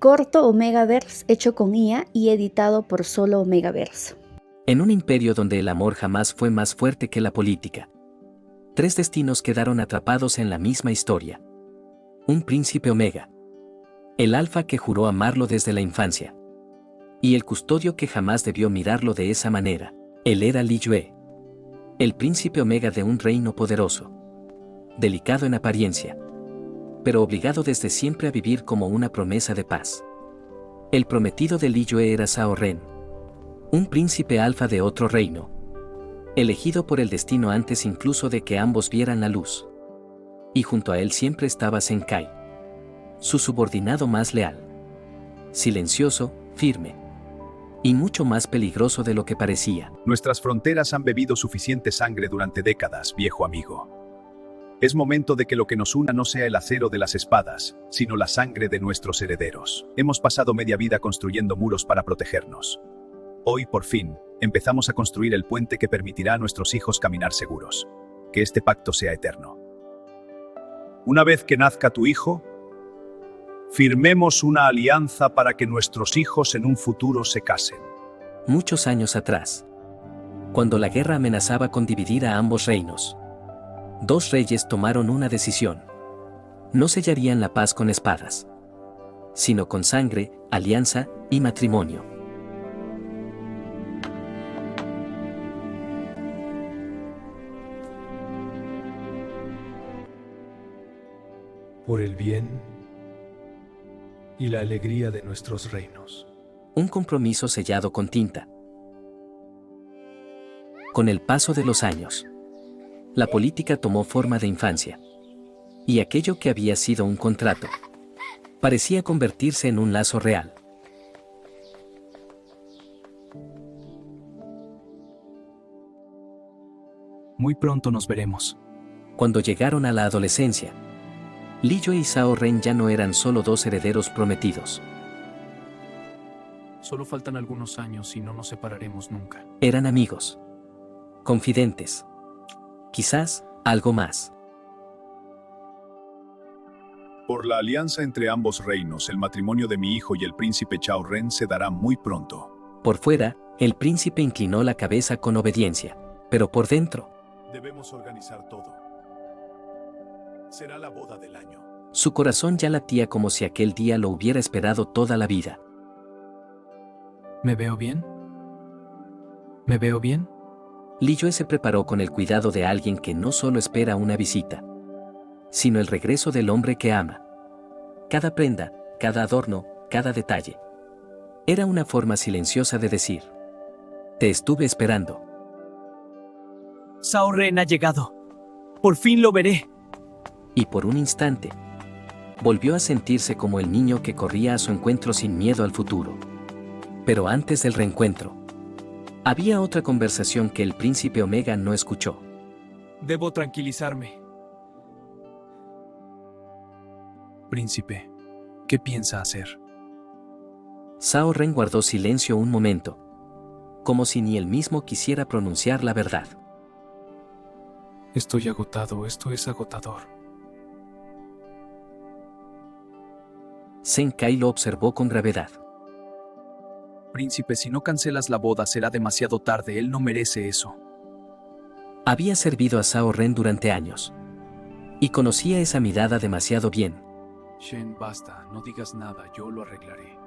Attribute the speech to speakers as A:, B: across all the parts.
A: corto Omegaverse hecho con IA y editado por solo Omegaverse.
B: En un imperio donde el amor jamás fue más fuerte que la política, 3 destinos quedaron atrapados en la misma historia. Un príncipe Omega, el alfa que juró amarlo desde la infancia, y el custodio que jamás debió mirarlo de esa manera. Él era Liyue, el príncipe Omega de un reino poderoso, delicado en apariencia, pero obligado desde siempre a vivir como una promesa de paz. El prometido de Liyue era Zhao Ren, un príncipe alfa de otro reino, elegido por el destino antes incluso de que ambos vieran la luz. Y junto a él siempre estaba Zheng Kai, su subordinado más leal, silencioso, firme, y mucho más peligroso de lo que parecía.
C: Nuestras fronteras han bebido suficiente sangre durante décadas, viejo amigo. Es momento de que lo que nos una no sea el acero de las espadas, sino la sangre de nuestros herederos. Hemos pasado media vida construyendo muros para protegernos. Hoy, por fin, empezamos a construir el puente que permitirá a nuestros hijos caminar seguros. Que este pacto sea eterno. Una vez que nazca tu hijo, firmemos una alianza para que nuestros hijos en un futuro se casen.
B: Muchos años atrás, cuando la guerra amenazaba con dividir a ambos reinos, 2 reyes tomaron una decisión. No sellarían la paz con espadas, sino con sangre, alianza y matrimonio.
D: Por el bien y la alegría de nuestros reinos.
B: Un compromiso sellado con tinta. Con el paso de los años, la política tomó forma de infancia, y aquello que había sido un contrato parecía convertirse en un lazo real.
E: Muy pronto nos veremos.
B: Cuando llegaron a la adolescencia, Liyue y Zhao Ren ya no eran solo 2 herederos prometidos.
E: Solo faltan algunos años y no nos separaremos nunca.
B: Eran amigos, confidentes, quizás algo más.
C: Por la alianza entre ambos reinos, el matrimonio de mi hijo y el príncipe Zhao Ren se dará muy pronto.
B: Por fuera, el príncipe inclinó la cabeza con obediencia, pero por dentro,
C: Debemos organizar todo. Será la boda del año.
B: su corazón ya latía como si aquel día lo hubiera esperado toda la vida.
E: ¿Me veo bien? ¿Me veo bien?
B: Liyue se preparó con el cuidado de alguien que no solo espera una visita, sino el regreso del hombre que ama. Cada prenda, cada adorno, cada detalle. Era una forma silenciosa de decir: te estuve esperando.
F: Zhao Ren ha llegado. Por fin lo veré.
B: Y por un instante, volvió a sentirse como el niño que corría a su encuentro sin miedo al futuro. Pero antes del reencuentro, había otra conversación que el príncipe Omega no escuchó.
F: Debo tranquilizarme.
E: Príncipe, ¿qué piensa hacer?
B: Zhao Ren guardó silencio un momento, como si ni él mismo quisiera pronunciar la verdad.
E: Estoy agotado, esto es agotador.
B: Zheng Kai lo observó con gravedad.
E: Príncipe, si no cancelas la boda será demasiado tarde, él no merece eso.
B: Había servido a Zhao Ren durante años, y conocía esa mirada demasiado bien.
E: Shen, basta, no digas nada, yo lo arreglaré.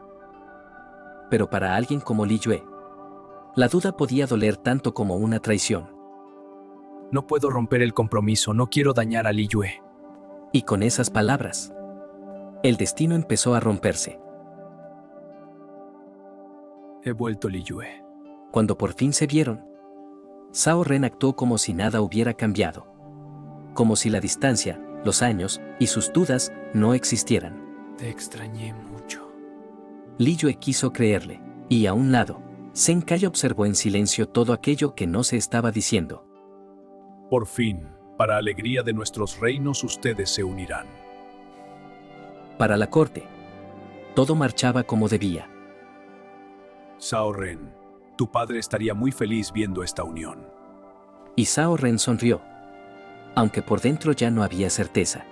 B: Pero para alguien como Liyue, la duda podía doler tanto como una traición.
E: No puedo romper el compromiso, no quiero dañar a Liyue.
B: Y con esas palabras, el destino empezó a romperse.
E: He vuelto, Liyue.
B: Cuando por fin se vieron, Zhao Ren actuó como si nada hubiera cambiado. Como si la distancia, los años y sus dudas no existieran.
E: Te extrañé mucho.
B: Liyue quiso creerle, y a un lado, Zheng Kai observó en silencio todo aquello que no se estaba diciendo.
C: Por fin, para alegría de nuestros reinos, ustedes se unirán.
B: Para la corte, todo marchaba como debía.
C: Zhao Ren, tu padre estaría muy feliz viendo esta unión.
B: Y Zhao Ren sonrió, aunque por dentro ya no había certeza.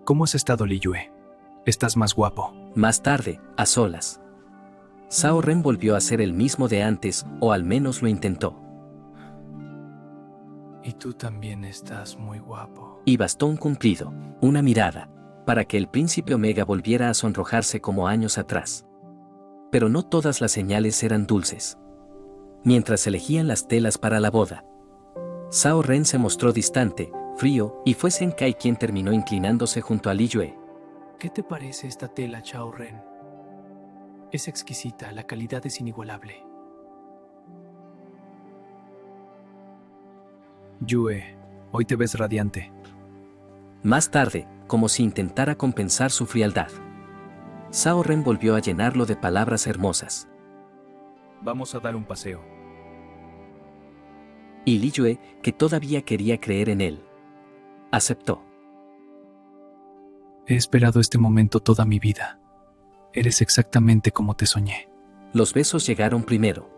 E: ¿Cómo has estado, Liyue? Estás más guapo.
B: Más tarde, a solas, Zhao Ren volvió a ser el mismo de antes, o al menos lo intentó.
D: Y tú también estás muy guapo.
B: Y bastó un cumplido, una mirada, para que el príncipe Omega volviera a sonrojarse como años atrás. Pero no todas las señales eran dulces. Mientras elegían las telas para la boda, Zhao Ren se mostró distante, frío, y fue Zheng Kai quien terminó inclinándose junto a Li Yue.
E: ¿Qué te parece esta tela, Zhao Ren? Es exquisita, la calidad es inigualable. Yue, hoy te ves radiante.
B: Más tarde, como si intentara compensar su frialdad, Zhao Ren volvió a llenarlo de palabras hermosas.
E: Vamos a dar un paseo.
B: Y Li Yue, que todavía quería creer en él, aceptó.
E: He esperado este momento toda mi vida. Eres exactamente como te soñé.
B: Los besos llegaron primero.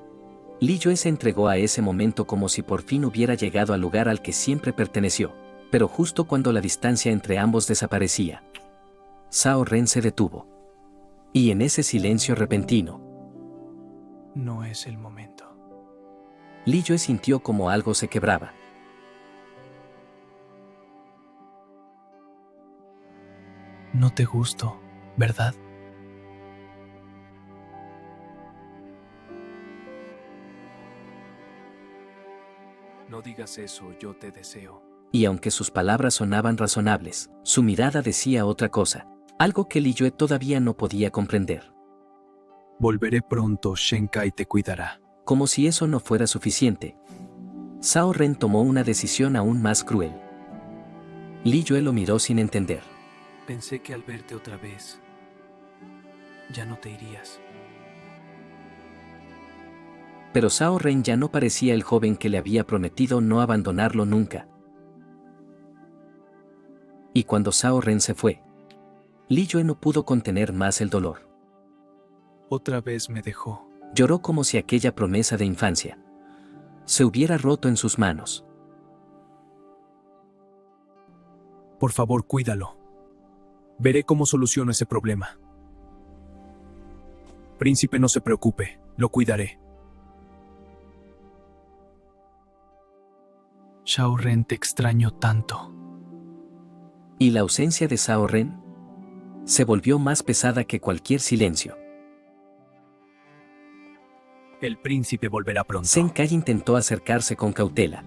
B: Li Yue se entregó a ese momento como si por fin hubiera llegado al lugar al que siempre perteneció, pero justo cuando la distancia entre ambos desaparecía, Zhao Ren se detuvo. Y en ese silencio repentino,
E: No es el momento.
B: Li Yue sintió como algo se quebraba.
E: No te gusto, ¿verdad? No digas eso, yo te deseo.
B: Y aunque sus palabras sonaban razonables, su mirada decía otra cosa, algo que Li Yue todavía no podía comprender.
E: Volveré pronto, Zheng Kai te cuidará.
B: Como si eso no fuera suficiente, Zhao Ren tomó una decisión aún más cruel. Li Yue lo miró sin entender.
E: Pensé que al verte otra vez, ya no te irías.
B: Pero Zhao Ren ya no parecía el joven que le había prometido no abandonarlo nunca. Y cuando Zhao Ren se fue, Li Yue no pudo contener más el dolor.
E: Otra vez me dejó.
B: Lloró como si aquella promesa de infancia se hubiera roto en sus manos.
E: Por favor, cuídalo. Veré cómo soluciono ese problema. Príncipe, no se preocupe, lo cuidaré. Zhao Ren, te extraño tanto.
B: Y la ausencia de Zhao Ren se volvió más pesada que cualquier silencio.
E: El príncipe volverá pronto.
B: Zheng Kai intentó acercarse con cautela.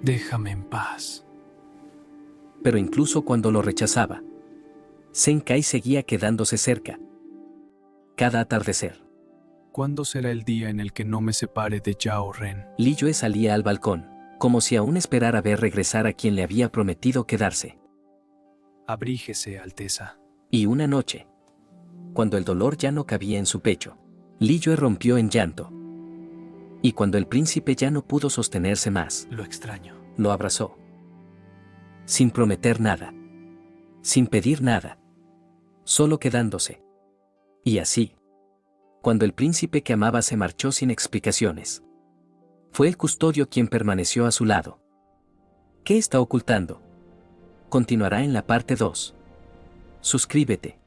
E: Déjame en paz.
B: Pero incluso cuando lo rechazaba, Zheng Kai seguía quedándose cerca. Cada atardecer,
E: ¿Cuándo será el día en el que no me separe de Zhao Ren?
B: Li Yue salía al balcón, como si aún esperara ver regresar a quien le había prometido quedarse.
E: Abrígese, Alteza.
B: Y una noche, cuando el dolor ya no cabía en su pecho, Li Yue rompió en llanto. Y cuando el príncipe ya no pudo sostenerse más,
E: Lo extraño.
B: lo abrazó. Sin prometer nada. Sin pedir nada. Solo quedándose. Y así, cuando el príncipe que amaba se marchó sin explicaciones, fue el custodio quien permaneció a su lado. ¿Qué está ocultando? Continuará en la parte 2. Suscríbete.